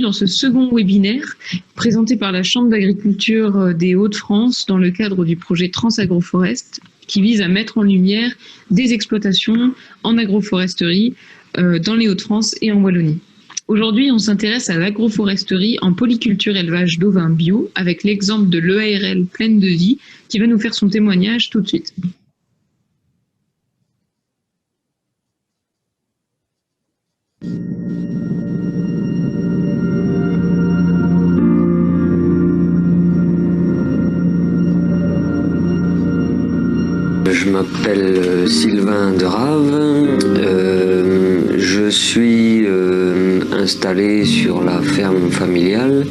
dans ce second webinaire présenté par la Chambre d'agriculture des Hauts-de-France dans le cadre du projet Transagroforest qui vise à mettre en lumière des exploitations en agroforesterie dans les Hauts-de-France et en Wallonie. Aujourd'hui, on s'intéresse à l'agroforesterie en polyculture élevage d'ovins bio avec l'exemple de l'EARL Pleine de Vie qui va nous faire son témoignage tout de suite. Je m'appelle Sylvain Derave, je suis installé sur la ferme familiale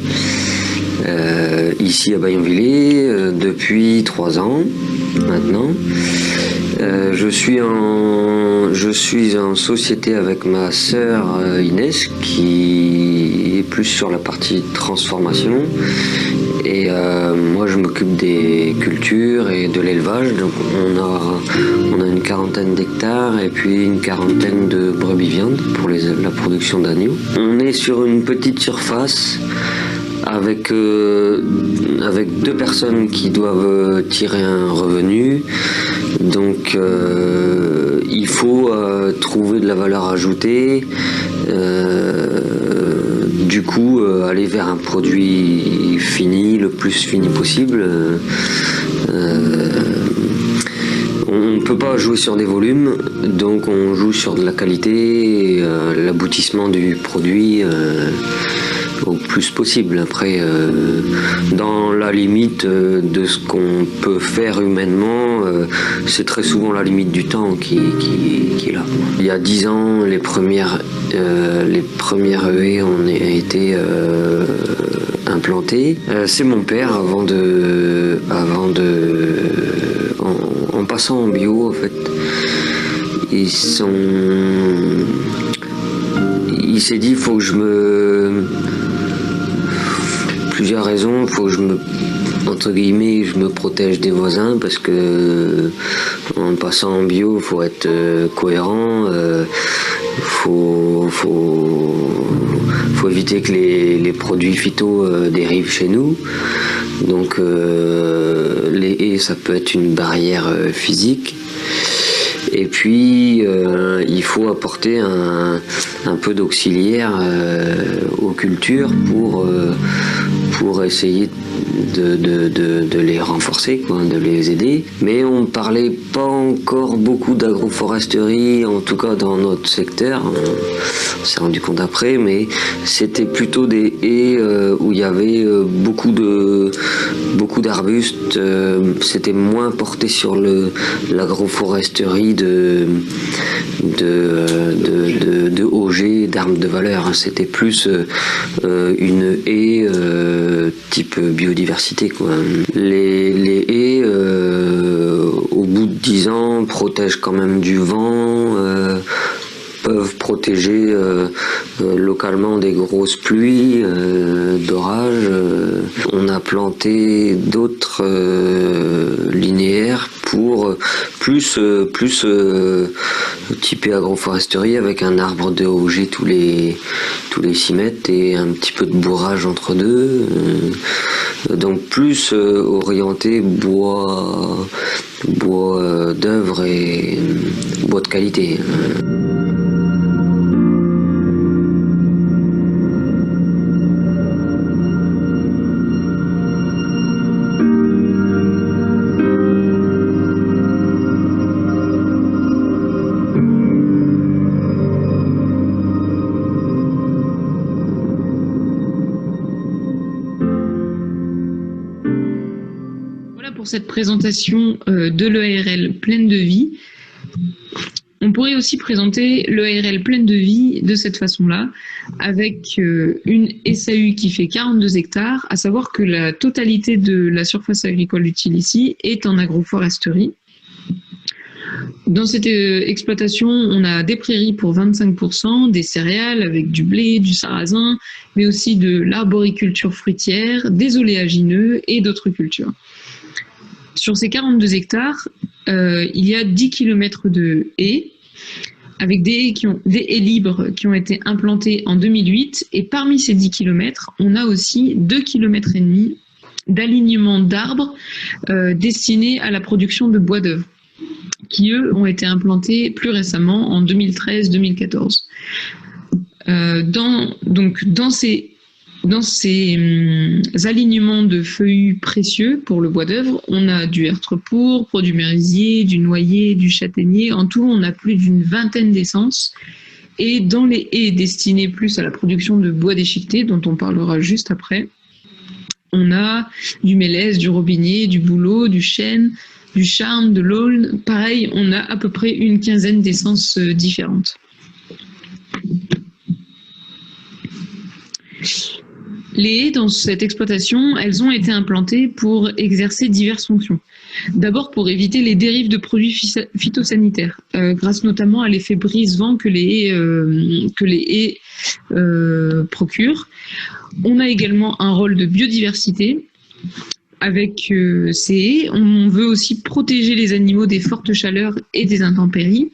ici à Bayenvillers depuis 3 ans maintenant. Je suis en société avec ma sœur Inès qui est plus sur la partie transformation et moi je m'occupe des cultures et de l'élevage. Donc on a une 40aine d'hectares et puis une 40aine de brebis viande pour la production d'agneaux. On est sur une petite surface avec 2 personnes qui doivent tirer un revenu. Donc il faut trouver de la valeur ajoutée, du coup aller vers un produit fini, le plus fini possible. On ne peut pas jouer sur des volumes, donc on joue sur de la qualité, l'aboutissement du produit au plus possible. Après, dans la limite de ce qu'on peut faire humainement, c'est très souvent la limite du temps qui est là. Il y a 10 ans, les premières haies ont été implantées. C'est mon père en passant en bio en fait. Il s'est dit faut que plusieurs raisons, il faut que je me protège des voisins parce que en passant en bio, il faut être cohérent, faut éviter que les produits phyto dérivent chez nous. Donc les haies, ça peut être une barrière physique. Et puis il faut apporter un peu d'auxiliaire aux cultures pour essayer de les renforcer, quoi, de les aider. Mais on ne parlait pas encore beaucoup d'agroforesterie, en tout cas dans notre secteur. On s'est rendu compte après, mais c'était plutôt des haies où il y avait beaucoup d'arbustes. C'était moins porté sur l'agroforesterie de OG, d'arbres de valeur. C'était plus une haie type biodiversité, quoi. Les haies, au bout de 10 ans, protègent quand même du vent, peuvent protéger localement des grosses pluies, d'orages. On a planté d'autres linéaires pour plus typé agroforesterie avec un arbre de OG tous les 6 mètres et un petit peu de bourrage entre deux. Donc plus orienté bois d'œuvre et bois de qualité. Pour cette présentation de l'EARL Pleine de Vie. On pourrait aussi présenter l'EARL Pleine de Vie de cette façon-là, avec une SAU qui fait 42 hectares, à savoir que la totalité de la surface agricole utile ici est en agroforesterie. Dans cette exploitation, on a des prairies pour 25%, des céréales avec du blé, du sarrasin, mais aussi de l'arboriculture fruitière, des oléagineux et d'autres cultures. Sur ces 42 hectares, il y a 10 km de haies avec des haies libres qui ont été implantées en 2008. Et parmi ces 10 km, on a aussi 2,5 km d'alignement d'arbres destinés à la production de bois d'œuvre, qui eux ont été implantés plus récemment en 2013-2014. Dans ces alignements de feuillus précieux pour le bois d'œuvre, on a du hêtre pourpre, du merisier, du noyer, du châtaignier. En tout, on a plus d'une vingtaine d'essences. Et dans les haies destinées plus à la production de bois déchiqueté, dont on parlera juste après, on a du mélèze, du robinier, du bouleau, du chêne, du charme, de l'aulne. Pareil, on a à peu près une quinzaine d'essences différentes. Les haies dans cette exploitation, elles ont été implantées pour exercer diverses fonctions. D'abord pour éviter les dérives de produits phytosanitaires, grâce notamment à l'effet brise-vent que les haies procurent. On a également un rôle de biodiversité. Avec ces haies, on veut aussi protéger les animaux des fortes chaleurs et des intempéries.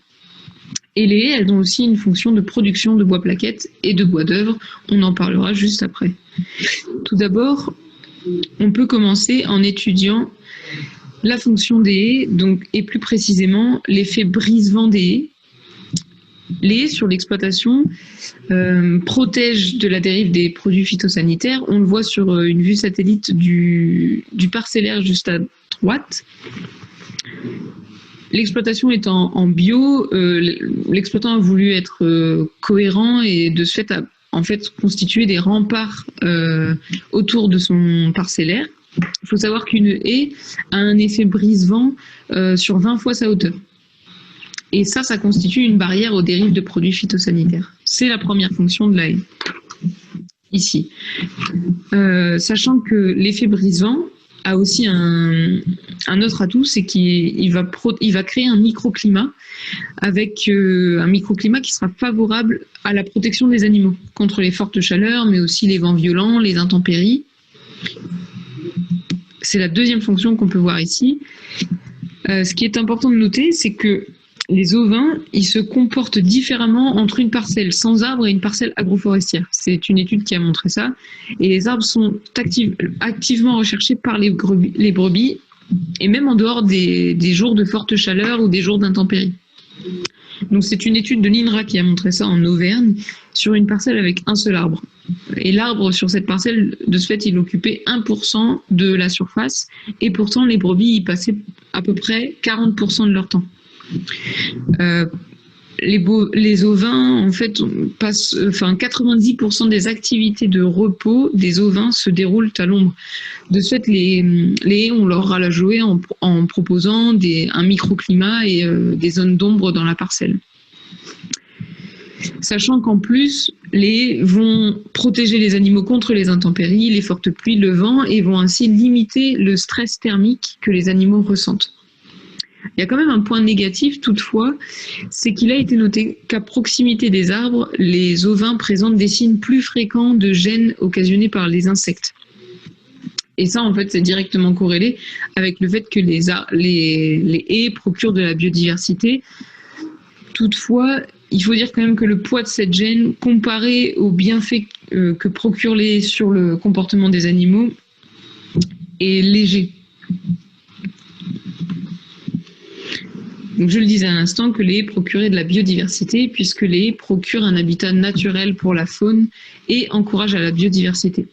Et les haies, elles ont aussi une fonction de production de bois plaquettes et de bois d'œuvre. On en parlera juste après. Tout d'abord, on peut commencer en étudiant la fonction des haies, et plus précisément l'effet brise-vent des haies. Les haies sur l'exploitation protègent de la dérive des produits phytosanitaires. On le voit sur une vue satellite du parcellaire juste à droite. L'exploitation étant en bio, l'exploitant a voulu être cohérent et de ce fait a en fait constitué des remparts autour de son parcellaire. Il faut savoir qu'une haie a un effet brise-vent sur 20 fois sa hauteur. Et ça constitue une barrière aux dérives de produits phytosanitaires. C'est la première fonction de la haie, ici. Sachant que l'effet brise-vent a aussi un autre atout, c'est qu'il va créer un microclimat, avec un microclimat qui sera favorable à la protection des animaux contre les fortes chaleurs, mais aussi les vents violents, les intempéries. C'est la deuxième fonction qu'on peut voir ici. Ce qui est important de noter, c'est que les ovins, ils se comportent différemment entre une parcelle sans arbres et une parcelle agroforestière. C'est une étude qui a montré ça. Et les arbres sont activement recherchés par les brebis, et même en dehors des jours de forte chaleur ou des jours d'intempéries. Donc c'est une étude de l'INRA qui a montré ça en Auvergne, sur une parcelle avec un seul arbre. Et l'arbre sur cette parcelle, de ce fait, il occupait 1% de la surface, et pourtant les brebis y passaient à peu près 40% de leur temps. Les ovins, en fait, passent, 90% des activités de repos des ovins se déroulent à l'ombre. De ce fait, les haies ont leur rôle à jouer en proposant un microclimat et des zones d'ombre dans la parcelle. Sachant qu'en plus, les haies vont protéger les animaux contre les intempéries, les fortes pluies, le vent, et vont ainsi limiter le stress thermique que les animaux ressentent. Il y a quand même un point négatif toutefois, c'est qu'il a été noté qu'à proximité des arbres, les ovins présentent des signes plus fréquents de gêne occasionnés par les insectes. Et ça, en fait, c'est directement corrélé avec le fait que les haies procurent de la biodiversité. Toutefois, il faut dire quand même que le poids de cette gêne, comparé aux bienfaits que procurent les haies sur le comportement des animaux, est léger. Donc, je le disais à l'instant que les haies procuraient de la biodiversité, puisque les haies procurent un habitat naturel pour la faune et encouragent à la biodiversité.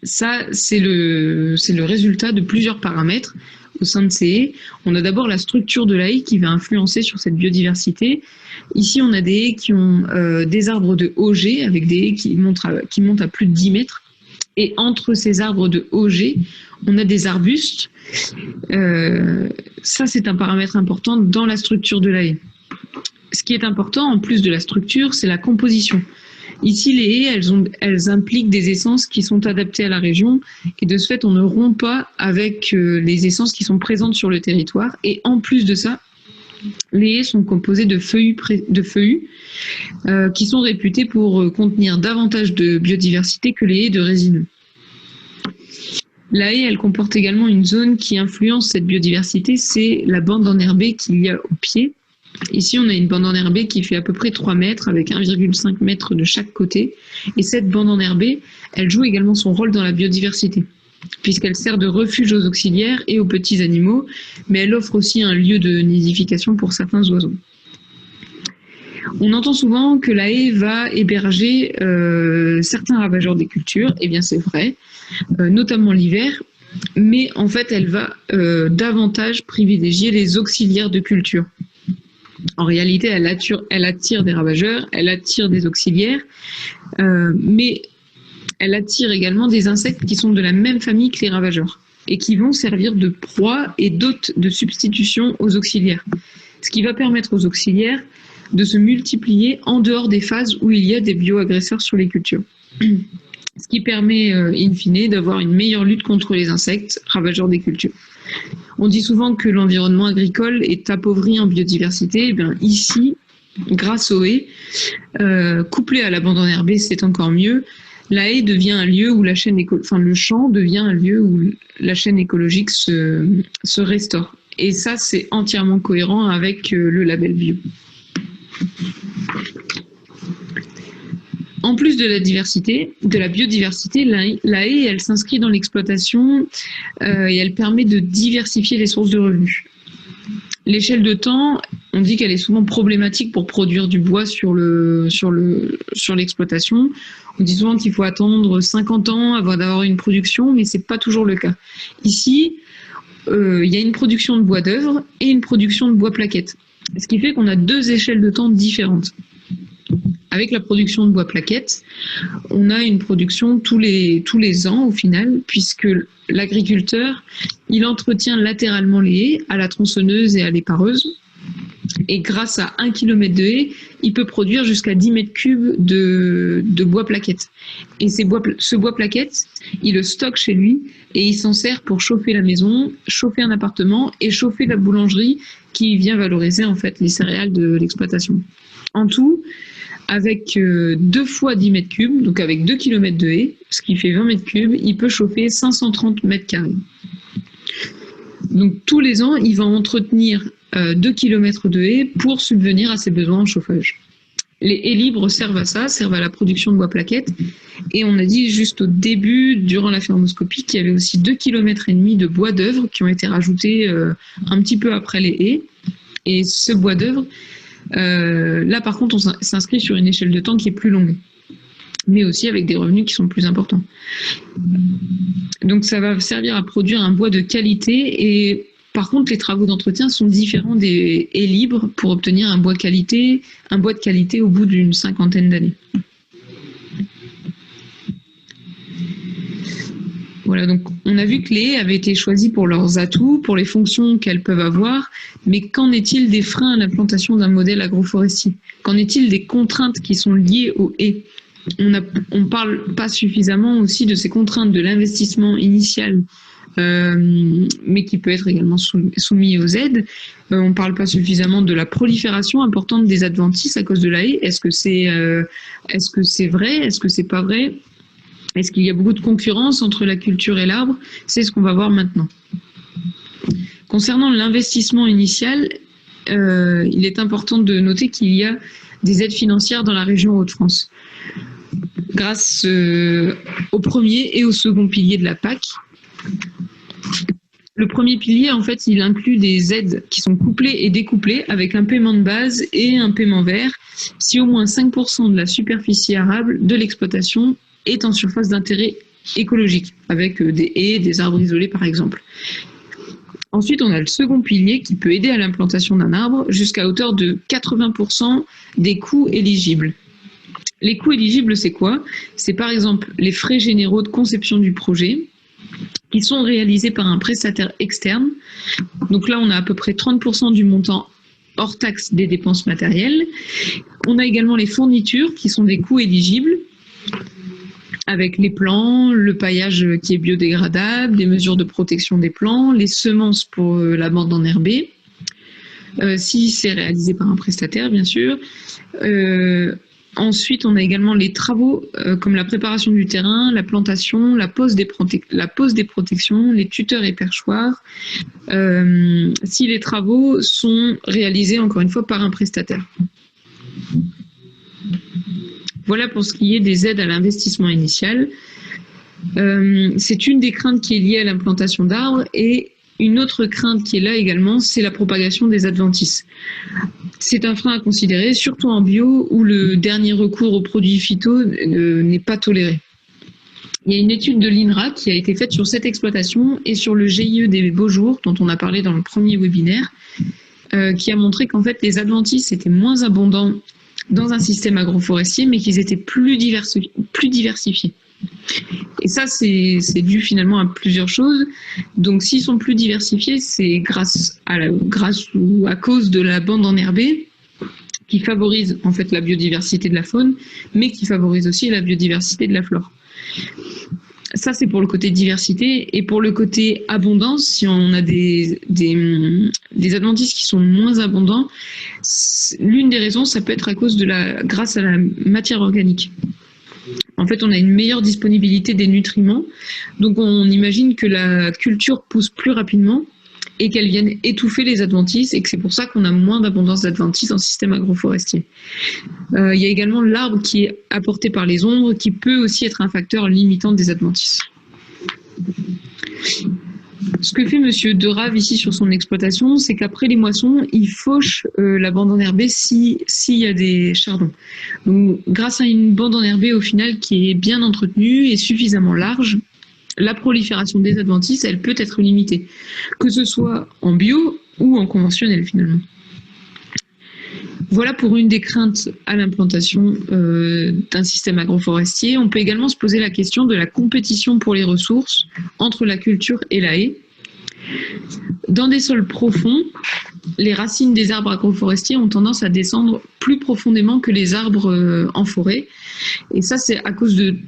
Ça, c'est le résultat de plusieurs paramètres au sein de ces haies. On a d'abord la structure de la haie qui va influencer sur cette biodiversité. Ici, on a des haies qui ont des arbres de haut G, avec des haies qui montent à plus de 10 mètres. Et entre ces arbres de haut G, on a des arbustes. Ça, c'est un paramètre important dans la structure de la haie. Ce qui est important, en plus de la structure, c'est la composition. Ici, les haies, elles impliquent des essences qui sont adaptées à la région, et de ce fait, on ne rompt pas avec les essences qui sont présentes sur le territoire. Et en plus de ça, les haies sont composées de feuillus qui sont réputés pour contenir davantage de biodiversité que les haies de résineux. La haie, elle comporte également une zone qui influence cette biodiversité, c'est la bande enherbée qu'il y a au pied. Ici, on a une bande enherbée qui fait à peu près 3 mètres avec 1,5 mètre de chaque côté. Et cette bande enherbée, elle joue également son rôle dans la biodiversité, puisqu'elle sert de refuge aux auxiliaires et aux petits animaux, mais elle offre aussi un lieu de nidification pour certains oiseaux. On entend souvent que la haie va héberger certains ravageurs des cultures. Eh bien, c'est vrai, notamment l'hiver, mais en fait, elle va davantage privilégier les auxiliaires de culture. En réalité, elle attire des ravageurs, elle attire des auxiliaires, mais elle attire également des insectes qui sont de la même famille que les ravageurs et qui vont servir de proie et d'hôte de substitution aux auxiliaires. Ce qui va permettre aux auxiliaires de se multiplier en dehors des phases où il y a des bioagresseurs sur les cultures. Ce qui permet, in fine, d'avoir une meilleure lutte contre les insectes ravageurs des cultures. On dit souvent que l'environnement agricole est appauvri en biodiversité. Eh bien, ici, grâce aux haies, couplé à la bande enherbée, c'est encore mieux. La haie devient un lieu où le champ devient un lieu où la chaîne écologique se restaure. Et ça, c'est entièrement cohérent avec le label bio. En plus de la biodiversité, la haie, elle s'inscrit dans l'exploitation et elle permet de diversifier les sources de revenus. L'échelle de temps, on dit qu'elle est souvent problématique pour produire du bois sur l'exploitation. On dit souvent qu'il faut attendre 50 ans avant d'avoir une production, mais c'est pas toujours le cas. Ici, il y a une production de bois d'œuvre et une production de bois plaquettes. Ce qui fait qu'on a 2 échelles de temps différentes. Avec la production de bois plaquettes, on a une production tous les ans au final, puisque l'agriculteur, il entretient latéralement les haies à la tronçonneuse et à l'épareuse. Et grâce à 1 km de haies, il peut produire jusqu'à 10 mètres cubes de bois plaquettes. Et ce bois plaquettes, il le stocke chez lui et il s'en sert pour chauffer la maison, chauffer un appartement et chauffer la boulangerie qui vient valoriser en fait les céréales de l'exploitation. En tout, avec 2 fois 10 mètres cubes, donc avec 2 km de haies, ce qui fait 20 mètres cubes, il peut chauffer 530 mètres carrés. Donc tous les ans, il va entretenir 2 km de haies pour subvenir à ses besoins en chauffage. Les haies libres servent à ça, servent à la production de bois plaquettes. Et on a dit juste au début, durant la fermoscopie, qu'il y avait aussi 2,5 km de bois d'œuvre qui ont été rajoutés un petit peu après les haies. Et ce bois d'œuvre, là par contre, on s'inscrit sur une échelle de temps qui est plus longue, mais aussi avec des revenus qui sont plus importants. Donc ça va servir à produire un bois de qualité et par contre les travaux d'entretien sont différents des haies libres pour obtenir un bois de qualité au bout d'une 50aine d'années. Voilà, donc on a vu que les haies avaient été choisies pour leurs atouts, pour les fonctions qu'elles peuvent avoir, mais qu'en est-il des freins à l'implantation d'un modèle agroforestier? Qu'en est-il des contraintes qui sont liées aux haies? On ne parle pas suffisamment aussi de ces contraintes de l'investissement initial, mais qui peut être également soumis aux aides. On ne parle pas suffisamment de la prolifération importante des adventices à cause de la haie. Est-ce que c'est vrai? Est-ce que c'est pas vrai? Est-ce qu'il y a beaucoup de concurrence entre la culture et l'arbre? C'est ce qu'on va voir maintenant. Concernant l'investissement initial, il est important de noter qu'il y a des aides financières dans la région Hauts-de-France. Grâce au premier et au second pilier de la PAC. Le premier pilier, en fait, il inclut des aides qui sont couplées et découplées avec un paiement de base et un paiement vert si au moins 5% de la superficie arable de l'exploitation est en surface d'intérêt écologique, avec des haies, des arbres isolés par exemple. Ensuite, on a le second pilier qui peut aider à l'implantation d'un arbre jusqu'à hauteur de 80% des coûts éligibles. Les coûts éligibles, c'est quoi? C'est par exemple les frais généraux de conception du projet qui sont réalisés par un prestataire externe. Donc là, on a à peu près 30% du montant hors taxe des dépenses matérielles. On a également les fournitures qui sont des coûts éligibles avec les plants, le paillage qui est biodégradable, des mesures de protection des plants, les semences pour la bande enherbée, si c'est réalisé par un prestataire, bien sûr. Ensuite, on a également les travaux comme la préparation du terrain, la plantation, la pose des protections, les tuteurs et perchoirs, si les travaux sont réalisés, encore une fois, par un prestataire. Voilà pour ce qui est des aides à l'investissement initial. C'est une des craintes qui est liée à l'implantation d'arbres, et une autre crainte qui est là également, c'est la propagation des adventices. C'est un frein à considérer, surtout en bio où le dernier recours aux produits phyto n'est pas toléré. Il y a une étude de l'INRA qui a été faite sur cette exploitation et sur le GIE des Beaux Jours, dont on a parlé dans le premier webinaire, qui a montré qu'en fait les adventices étaient moins abondants dans un système agroforestier, mais qu'ils étaient plus diversifiés. Et ça, c'est dû finalement à plusieurs choses. Donc, s'ils sont plus diversifiés, c'est grâce ou à cause de la bande enherbée qui favorise en fait la biodiversité de la faune, mais qui favorise aussi la biodiversité de la flore. Ça, c'est pour le côté diversité. Et pour le côté abondance, si on a des adventices qui sont moins abondants, l'une des raisons, ça peut être à cause grâce à la matière organique. En fait, on a une meilleure disponibilité des nutriments. Donc, on imagine que la culture pousse plus rapidement et qu'elle vienne étouffer les adventices, et que c'est pour ça qu'on a moins d'abondance d'adventices en système agroforestier. Il y a également l'arbre qui est apporté par les ombres, qui peut aussi être un facteur limitant des adventices. Ce que fait Monsieur Derave ici sur son exploitation, c'est qu'après les moissons, il fauche la bande enherbée s'il y a des chardons. Donc, grâce à une bande enherbée au final qui est bien entretenue et suffisamment large, la prolifération des adventices, elle peut être limitée, que ce soit en bio ou en conventionnel finalement. Voilà pour une des craintes à l'implantation d'un système agroforestier. On peut également se poser la question de la compétition pour les ressources entre la culture et la haie. Dans des sols profonds, les racines des arbres agroforestiers ont tendance à descendre plus profondément que les arbres en forêt. Et ça, c'est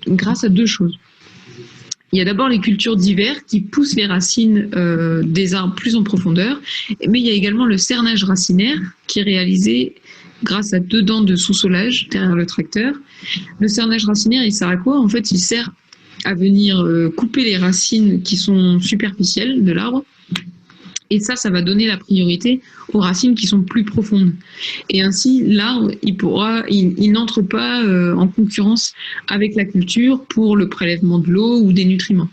grâce à deux choses. Il y a d'abord les cultures d'hiver qui poussent les racines des arbres plus en profondeur, mais il y a également le cernage racinaire qui est réalisé grâce à 2 dents de sous-solage derrière le tracteur. Le cernage racinaire, il sert à quoi? En fait, il sert à venir couper les racines qui sont superficielles de l'arbre. Et ça va donner la priorité aux racines qui sont plus profondes. Et ainsi, l'arbre, il n'entre pas en concurrence avec la culture pour le prélèvement de l'eau ou des nutriments.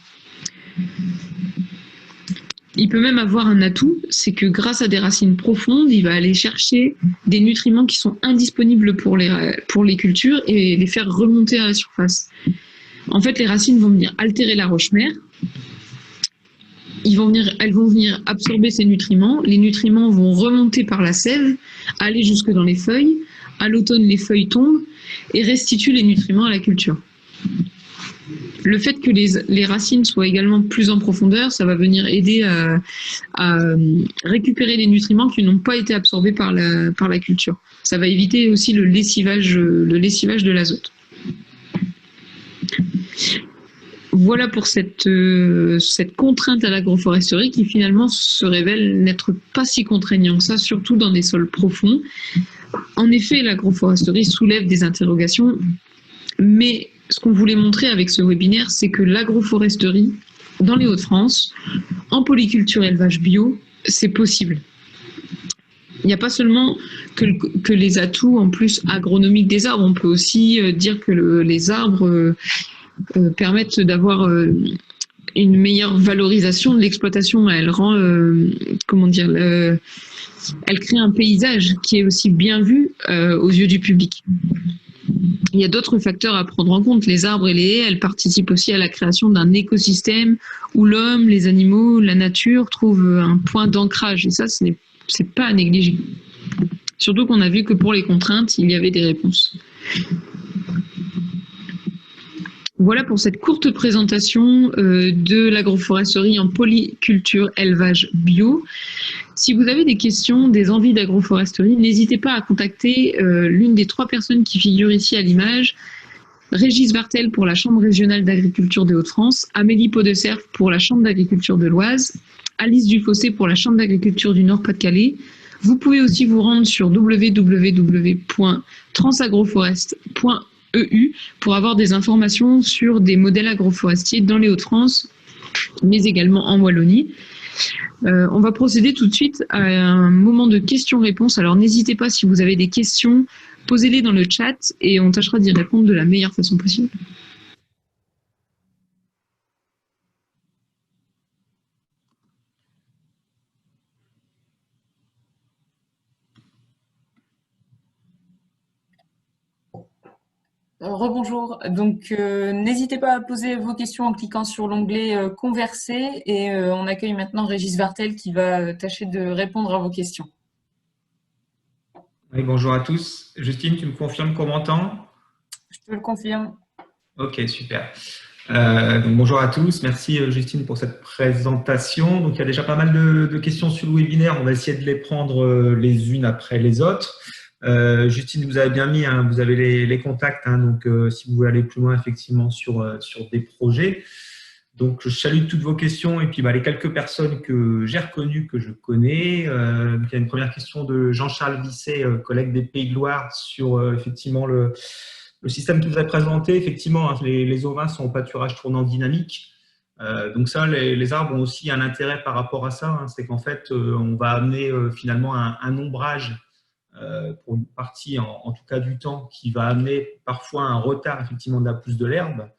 Il peut même avoir un atout, c'est que grâce à des racines profondes, il va aller chercher des nutriments qui sont indisponibles pour les cultures et les faire remonter à la surface. En fait, les racines vont venir altérer la roche-mère. Elles vont venir absorber ces nutriments. Les nutriments vont remonter par la sève, aller jusque dans les feuilles. À l'automne, les feuilles tombent et restituent les nutriments à la culture. Le fait que les racines soient également plus en profondeur, ça va venir aider à récupérer les nutriments qui n'ont pas été absorbés par la culture. Ça va éviter aussi le lessivage de l'azote. Voilà pour cette contrainte à l'agroforesterie qui finalement se révèle n'être pas si contraignant que ça, surtout dans des sols profonds. En effet, l'agroforesterie soulève des interrogations, mais ce qu'on voulait montrer avec ce webinaire, c'est que l'agroforesterie, dans les Hauts-de-France, en polyculture élevage bio, c'est possible. Il n'y a pas seulement que les atouts en plus agronomiques des arbres, on peut aussi dire que les arbres permettent d'avoir une meilleure valorisation de l'exploitation. Elle rend, elle crée un paysage qui est aussi bien vu aux yeux du public. Il y a d'autres facteurs à prendre en compte. Les arbres et les haies, elles participent aussi à la création d'un écosystème où l'homme, les animaux, la nature trouvent un point d'ancrage. Et ça, c'est pas à négliger. Surtout qu'on a vu que pour les contraintes, il y avait des réponses. Voilà pour cette courte présentation de l'agroforesterie en polyculture élevage bio. Si vous avez des questions, des envies d'agroforesterie, n'hésitez pas à contacter l'une des 3 personnes qui figurent ici à l'image. Régis Vartel pour la Chambre régionale d'agriculture des Hauts-de-France, Amélie Pot-de-Cerf pour la Chambre d'agriculture de l'Oise, Alice Dufossé pour la Chambre d'agriculture du Nord-Pas-de-Calais, Vous pouvez aussi vous rendre sur www.transagroforest.eu pour avoir des informations sur des modèles agroforestiers dans les Hauts-de-France, mais également en Wallonie. On va procéder tout de suite à un moment de questions-réponses. Alors n'hésitez pas, si vous avez des questions, posez-les dans le chat et on tâchera d'y répondre de la meilleure façon possible. Rebonjour. Donc, n'hésitez pas à poser vos questions en cliquant sur l'onglet Converser et on accueille maintenant Régis Vartel qui va tâcher de répondre à vos questions. Oui, bonjour à tous. Justine, tu me confirmes qu'on m'entend? Je te le confirme. Ok, super. Donc, bonjour à tous. Merci Justine pour cette présentation. Donc, il y a déjà pas mal de questions sur le webinaire. On va essayer de les prendre les unes après les autres. Justine, vous avez bien mis, hein, vous avez les contacts, hein, donc si vous voulez aller plus loin effectivement sur des projets. Donc, je salue toutes vos questions et puis les quelques personnes que j'ai reconnues, que je connais. Il y a une première question de Jean-Charles Visset, collègue des Pays de Loire, sur effectivement le système que vous avez présenté. Effectivement, hein, les ovins sont en pâturage tournant dynamique. Donc ça, les arbres ont aussi un intérêt par rapport à ça. Hein, c'est qu'en fait, on va amener finalement un ombrage pour une partie, en tout cas du temps, qui va amener parfois un retard effectivement de la pousse de l'herbe.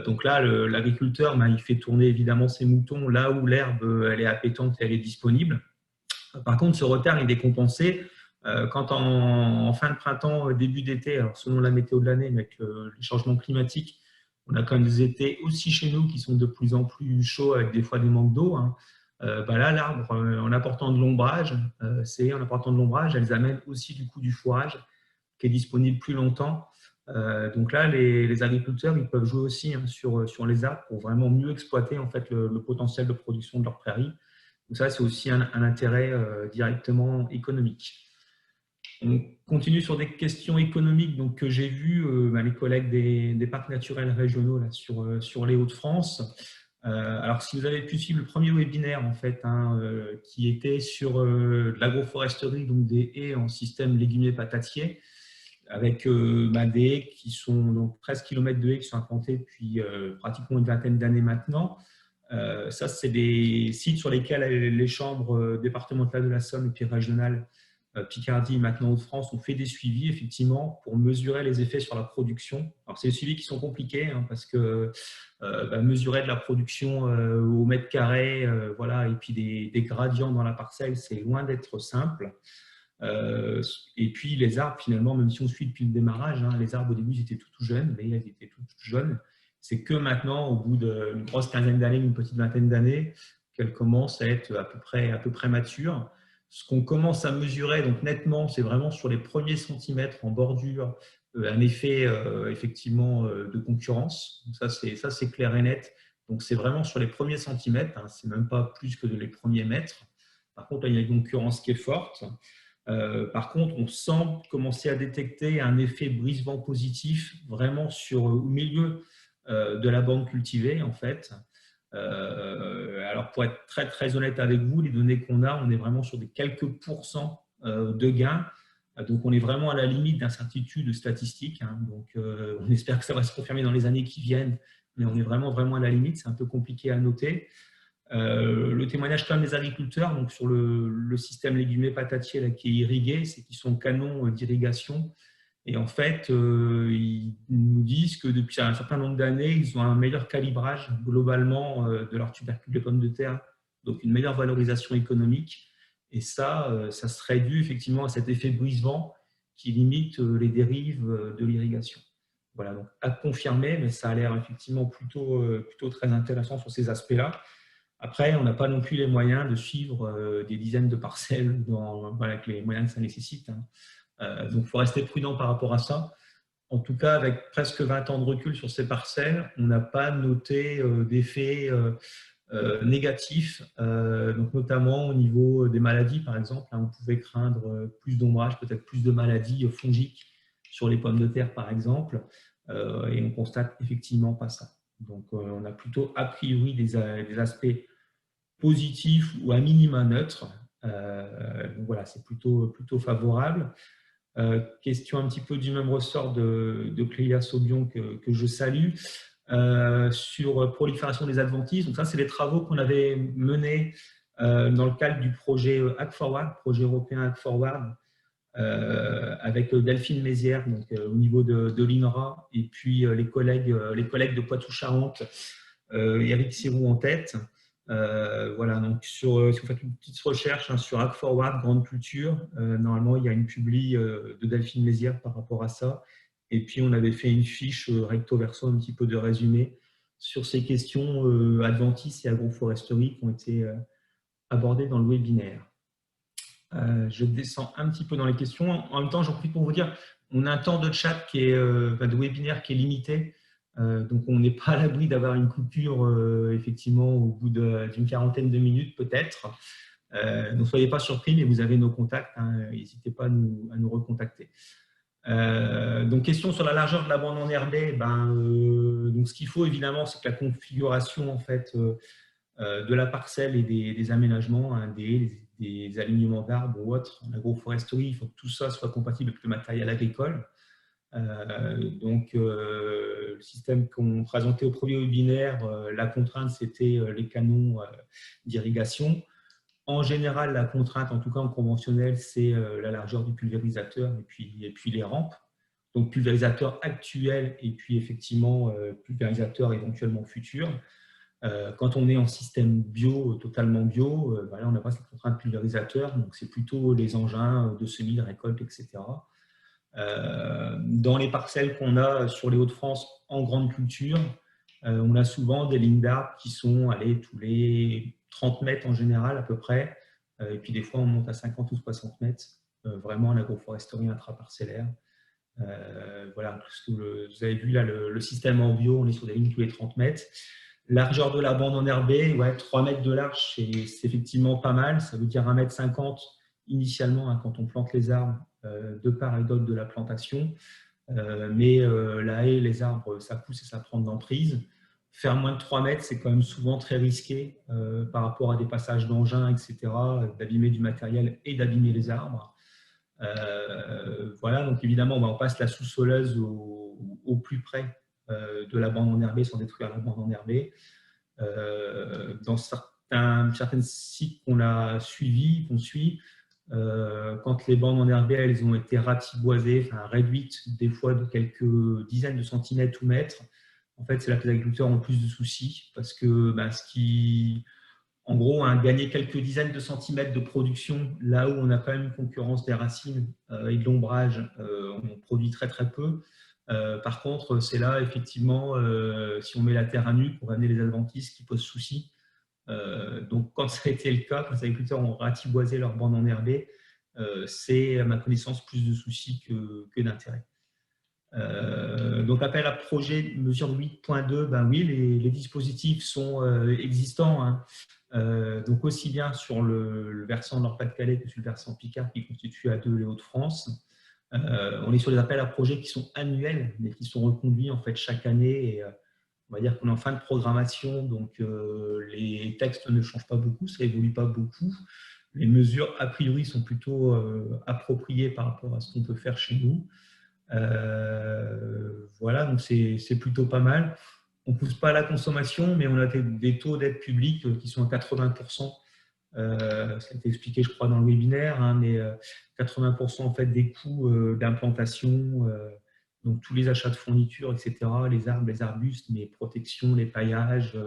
Donc là, l'agriculteur, il fait tourner évidemment ses moutons là où l'herbe elle est appétante et elle est disponible. Par contre, ce retard est décompensé quand en fin de printemps, début d'été, alors selon la météo de l'année, mais avec les changements climatiques, on a quand même des étés aussi chez nous qui sont de plus en plus chauds avec des fois des manques d'eau. Hein. Là, l'arbre, en apportant de l'ombrage, elles amènent aussi du coup du fourrage qui est disponible plus longtemps. Donc là, les agriculteurs, ils peuvent jouer aussi hein, sur les arbres pour vraiment mieux exploiter en fait le potentiel de production de leur prairie. Donc ça, c'est aussi un intérêt directement économique. On continue sur des questions économiques donc, que j'ai vues, les collègues des parcs naturels régionaux là, sur les Hauts-de-France. Alors, si vous avez pu suivre le premier webinaire en fait, hein, qui était sur l'agroforesterie, donc des haies en système légumier patatier, avec des haies qui sont donc 13 km de haies qui sont implantées depuis pratiquement une vingtaine d'années maintenant. Ça, c'est des sites sur lesquels les chambres départementales de la Somme et puis régionales Picardie, maintenant Hauts-de-France, ont fait des suivis effectivement pour mesurer les effets sur la production. Alors, c'est des suivis qui sont compliqués hein, parce que mesurer de la production au mètre carré, voilà, et puis des gradients dans la parcelle, c'est loin d'être simple. Et puis les arbres, finalement, même si on suit depuis le démarrage, hein, les arbres au début ils étaient tout jeunes, mais ils étaient tout jeunes. C'est que maintenant, au bout d'une grosse quinzaine d'années, une petite vingtaine d'années, qu'elles commencent à être à peu près matures. Ce qu'on commence à mesurer donc nettement, c'est vraiment sur les premiers centimètres en bordure, un effet effectivement de concurrence. Donc ça c'est clair et net. Donc c'est vraiment sur les premiers centimètres, hein, c'est même pas plus que les premiers mètres. Par contre, là, il y a une concurrence qui est forte. Par contre, on semble commencer à détecter un effet brise-vent positif vraiment au milieu de la bande cultivée en fait. Alors pour être très très honnête avec vous, les données qu'on a, on est vraiment sur des quelques pourcents de gains. Donc on est vraiment à la limite d'incertitude statistique. Hein. Donc on espère que ça va se confirmer dans les années qui viennent, mais on est vraiment à la limite. C'est un peu compliqué à noter. Le témoignage quand même des agriculteurs donc sur le système légumier patatier là, qui est irrigué, c'est qu'ils sont canons d'irrigation. Et en fait, ils nous disent que depuis un certain nombre d'années, ils ont un meilleur calibrage globalement de leur tubercule de pommes de terre, donc une meilleure valorisation économique. Et ça serait dû effectivement à cet effet brise-vent qui limite les dérives de l'irrigation. Voilà, donc à confirmer, mais ça a l'air effectivement plutôt très intéressant sur ces aspects-là. Après, on n'a pas non plus les moyens de suivre des dizaines de parcelles avec les moyens que ça nécessite. Hein. Donc, il faut rester prudent par rapport à ça. En tout cas, avec presque 20 ans de recul sur ces parcelles, on n'a pas noté d'effets négatifs, donc notamment au niveau des maladies, par exemple. Hein, on pouvait craindre plus d'ombrage, peut-être plus de maladies fongiques sur les pommes de terre, par exemple, et on constate effectivement pas ça. Donc, on a plutôt a priori des aspects positifs ou à minima neutres. Donc voilà, c'est plutôt favorable. Question un petit peu du même ressort de Clélia Saubion que je salue, sur prolifération des adventices. Donc ça, c'est les travaux qu'on avait menés dans le cadre du projet Hack Forward, projet européen Hack Forward, avec Delphine Mézières, donc au niveau de l'INRA, et puis les collègues de Poitou-Charentes, Eric Sirou en tête. Voilà, donc si vous faites une petite recherche sur Hack Forward, Grande Culture, normalement il y a une publi de Delphine Mézières par rapport à ça. Et puis on avait fait une fiche recto verso, un petit peu de résumé sur ces questions adventices et agroforesterie qui ont été abordées dans le webinaire. Je descends un petit peu dans les questions. En même temps, j'en profite pour vous dire, on a un temps de chat de webinaire qui est limité. Donc, on n'est pas à l'abri d'avoir une coupure, effectivement, au bout d'une quarantaine de minutes, peut-être. Ne soyez pas surpris, mais vous avez nos contacts. N'hésitez pas à nous recontacter. Donc, question sur la largeur de la bande enherbée. Donc, ce qu'il faut, évidemment, c'est que la configuration, en fait, de la parcelle et des aménagements, des alignements d'arbres ou autres, en agroforesterie, il faut que tout ça soit compatible avec le matériel agricole. Donc, le système qu'on présentait au premier webinaire, la contrainte, c'était les canons d'irrigation. En général, la contrainte, en tout cas en conventionnel, c'est la largeur du pulvérisateur et puis les rampes. Donc, pulvérisateur actuel et puis effectivement pulvérisateur éventuellement futur. Quand on est en système bio, totalement bio, là, on n'a pas cette contrainte pulvérisateur, donc c'est plutôt les engins de semis, de récolte, etc. Dans les parcelles qu'on a sur les Hauts-de-France en grande culture, on a souvent des lignes d'arbres qui sont tous les 30 mètres en général à peu près, et puis des fois on monte à 50 ou 60 mètres, vraiment en agroforesterie intraparcellaire. Voilà, vous avez vu là le système en bio, on est sur des lignes tous les 30 mètres. Largeur de la bande enherbée, 3 mètres de large, c'est effectivement pas mal. Ça veut dire 1,50 m initialement quand on plante les arbres de part et d'autre de la plantation. Mais la haie, les arbres, ça pousse et ça prend de l'emprise. Faire moins de 3 mètres, c'est quand même souvent très risqué par rapport à des passages d'engins, etc., d'abîmer du matériel et d'abîmer les arbres. Voilà, donc évidemment, on passe la sous-soleuse au plus près de la bande enherbée sans détruire la bande enherbée. Dans certains sites qu'on a suivis, qu'on suit, quand les bandes enherbées elles ont été ratiboisées, réduites des fois de quelques dizaines de centimètres ou mètres, en fait c'est là que les agriculteurs ont plus de soucis parce que en gros, gagner quelques dizaines de centimètres de production, là où on a quand même une concurrence des racines et de l'ombrage, on produit très très peu. Par contre, c'est là, effectivement, si on met la terre à nu pour amener les adventices qui posent souci. Donc, quand ça a été le cas, quand les agriculteurs ont ratiboisé leur bande enherbée, c'est, à ma connaissance, plus de soucis que d'intérêt. Donc, appel à projet mesure 8.2, oui, les dispositifs sont existants. Donc, aussi bien sur le versant Nord-Pas-de-Calais que sur le versant Picard qui constitue à 2 les Hauts-de-France. On est sur des appels à projets qui sont annuels, mais qui sont reconduits en fait chaque année. Et, on va dire qu'on est en fin de programmation, donc les textes ne changent pas beaucoup, ça évolue pas beaucoup. Les mesures, a priori, sont plutôt appropriées par rapport à ce qu'on peut faire chez nous. Voilà, donc c'est plutôt pas mal. On ne pousse pas à la consommation, mais on a des taux d'aide publique qui sont à 80%. Ça a été expliqué, je crois, dans le webinaire, mais 80% en fait des coûts d'implantation, donc tous les achats de fournitures, etc., les arbres, les arbustes, les protections, les paillages,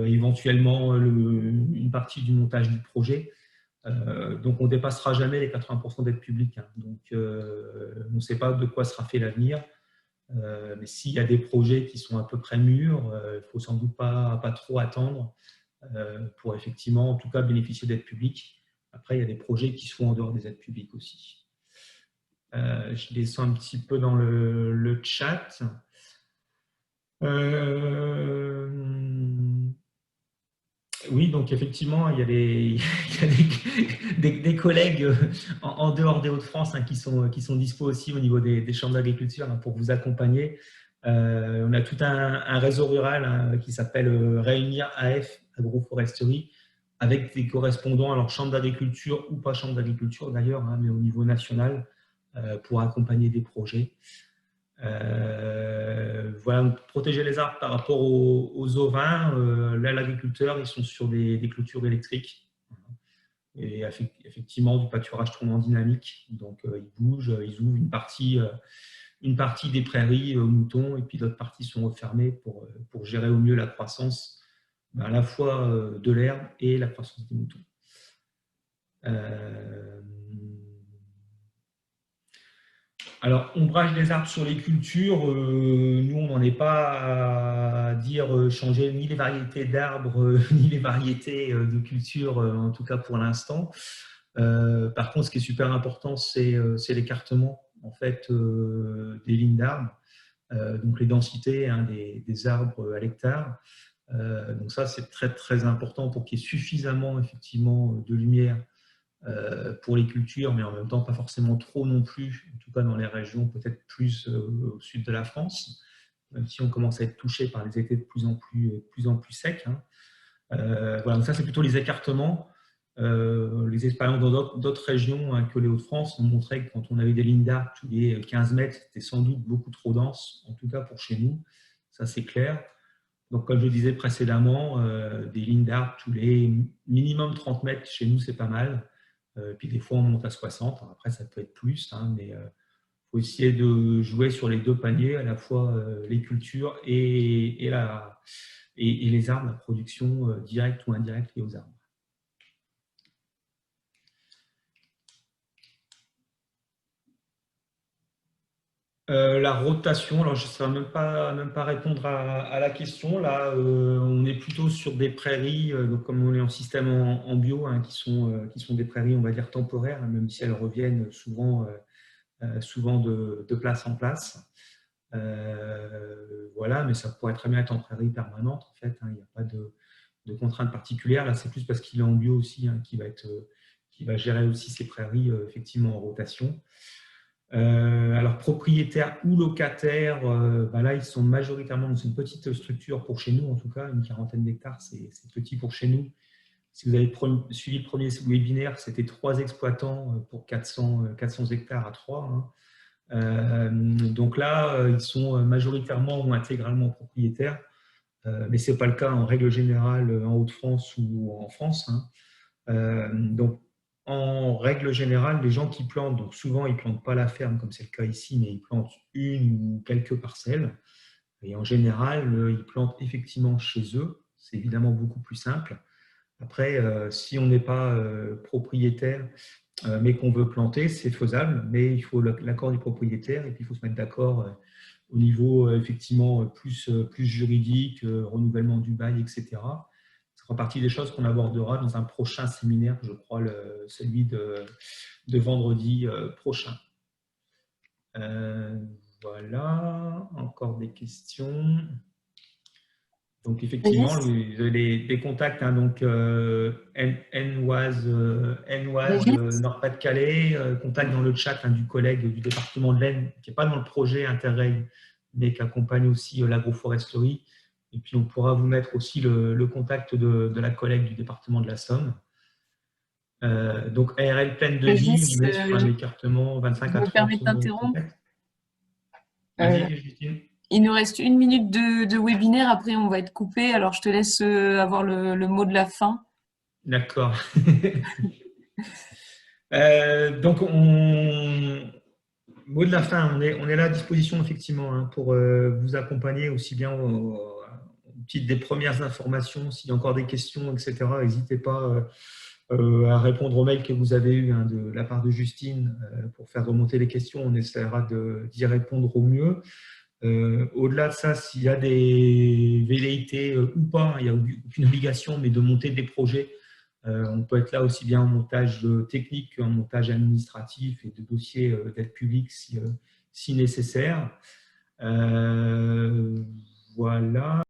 éventuellement une partie du montage du projet. Donc on ne dépassera jamais les 80% d'aide publique. Donc on ne sait pas de quoi sera fait l'avenir. Mais s'il y a des projets qui sont à peu près mûrs, il ne faut sans doute pas trop attendre pour effectivement, en tout cas, bénéficier d'aides publiques. Après, il y a des projets qui sont en dehors des aides publiques aussi. Je descends un petit peu dans le chat. Oui, donc effectivement, il y a des collègues en dehors des Hauts-de-France qui sont dispo aussi au niveau des chambres d'agriculture pour vous accompagner. On a tout un réseau rural qui s'appelle Réunir AF Agroforesterie, avec des correspondants, alors chambre d'agriculture ou pas chambre d'agriculture d'ailleurs, hein, mais au niveau national, pour accompagner des projets. Voilà, protéger les arbres par rapport aux ovins. Là, l'agriculteur, ils sont sur des clôtures électriques. Et effectivement, du pâturage tournant dynamique. Donc, ils bougent, ils ouvrent une partie des prairies aux moutons, et puis d'autres parties sont refermées pour gérer au mieux la croissance, à la fois de l'herbe et la croissance des moutons. Alors, ombrage des arbres sur les cultures, nous, on n'en est pas à dire changer ni les variétés d'arbres, ni les variétés de cultures, en tout cas pour l'instant. Par contre, ce qui est super important, c'est l'écartement en fait, des lignes d'arbres, donc les densités, hein, des arbres à l'hectare. Donc ça, c'est très, très important pour qu'il y ait suffisamment effectivement, de lumière pour les cultures, mais en même temps pas forcément trop non plus, en tout cas dans les régions peut-être plus au sud de la France, même si on commence à être touché par les étés de plus en plus secs. Hein. Voilà, donc ça c'est plutôt les écartements. Les expériences dans d'autres régions, hein, que les Hauts-de-France ont montré que quand on avait des lignes d'arbres tous les 15 mètres, c'était sans doute beaucoup trop dense, en tout cas pour chez nous, ça c'est clair. Donc, comme je le disais précédemment, des lignes d'arbres tous les minimum 30 mètres, chez nous, c'est pas mal. Puis des fois, on monte à 60. Alors, après, ça peut être plus, hein, mais il faut essayer de jouer sur les deux paniers, à la fois les cultures et les arbres, la production directe ou indirecte liée aux arbres. La rotation, alors je ne saurais même pas répondre à la question. Là, on est plutôt sur des prairies, donc comme on est en système en bio, hein, qui sont des prairies, on va dire, temporaires, hein, même si elles reviennent souvent de place en place. Voilà, mais ça pourrait très bien être en prairie permanente, en fait. Hein, il n'y a pas de contraintes particulières. Là, c'est plus parce qu'il est en bio aussi, hein, qui va gérer aussi ces prairies, effectivement, en rotation. Alors, propriétaires ou locataires, ben là, ils sont majoritairement dans une petite structure pour chez nous, en tout cas, une quarantaine d'hectares, c'est petit pour chez nous. Si vous avez suivi le premier webinaire, c'était 3 exploitants pour 400 hectares à 3. Hein. Donc là, ils sont majoritairement ou intégralement propriétaires, mais ce n'est pas le cas en règle générale en Hauts-de-France ou en France. Hein. Donc, en règle générale, les gens qui plantent, donc souvent ils ne plantent pas la ferme comme c'est le cas ici, mais ils plantent une ou quelques parcelles. Et en général, ils plantent effectivement chez eux. C'est évidemment beaucoup plus simple. Après, si on n'est pas propriétaire, mais qu'on veut planter, c'est faisable, mais il faut l'accord du propriétaire et puis il faut se mettre d'accord au niveau effectivement plus juridique, renouvellement du bail, etc. Ça fera partie des choses qu'on abordera dans un prochain séminaire, je crois, celui de vendredi prochain. Voilà, encore des questions. Donc, effectivement, les contacts, hein, donc N-Oise, Nord-Pas-de-Calais, contact dans le chat, hein, du collègue du département de l'Aisne, qui n'est pas dans le projet Interreg, mais qui accompagne aussi l'agroforesterie. Et puis, on pourra vous mettre aussi le contact de la collègue du département de la Somme. Donc, ARL pleine de vie, on est sur un écartement 25 à 30. Je me permets de t'interrompre. Vas-y, Justine. Il nous reste 1 minute de webinaire, après on va être coupé, alors je te laisse avoir le mot de la fin. D'accord. Donc, mot de la fin, on est là à disposition effectivement, hein, pour vous accompagner aussi bien aux petites des premières informations. S'il y a encore des questions, etc., n'hésitez pas à répondre aux mails que vous avez eus, hein, de la part de Justine, pour faire remonter les questions. On essaiera d'y répondre au mieux. Au-delà de ça, s'il y a des velléités ou pas, il n'y a aucune obligation, mais de monter des projets, on peut être là aussi bien en montage technique qu'en montage administratif et de dossiers d'aide publique si nécessaire. Voilà.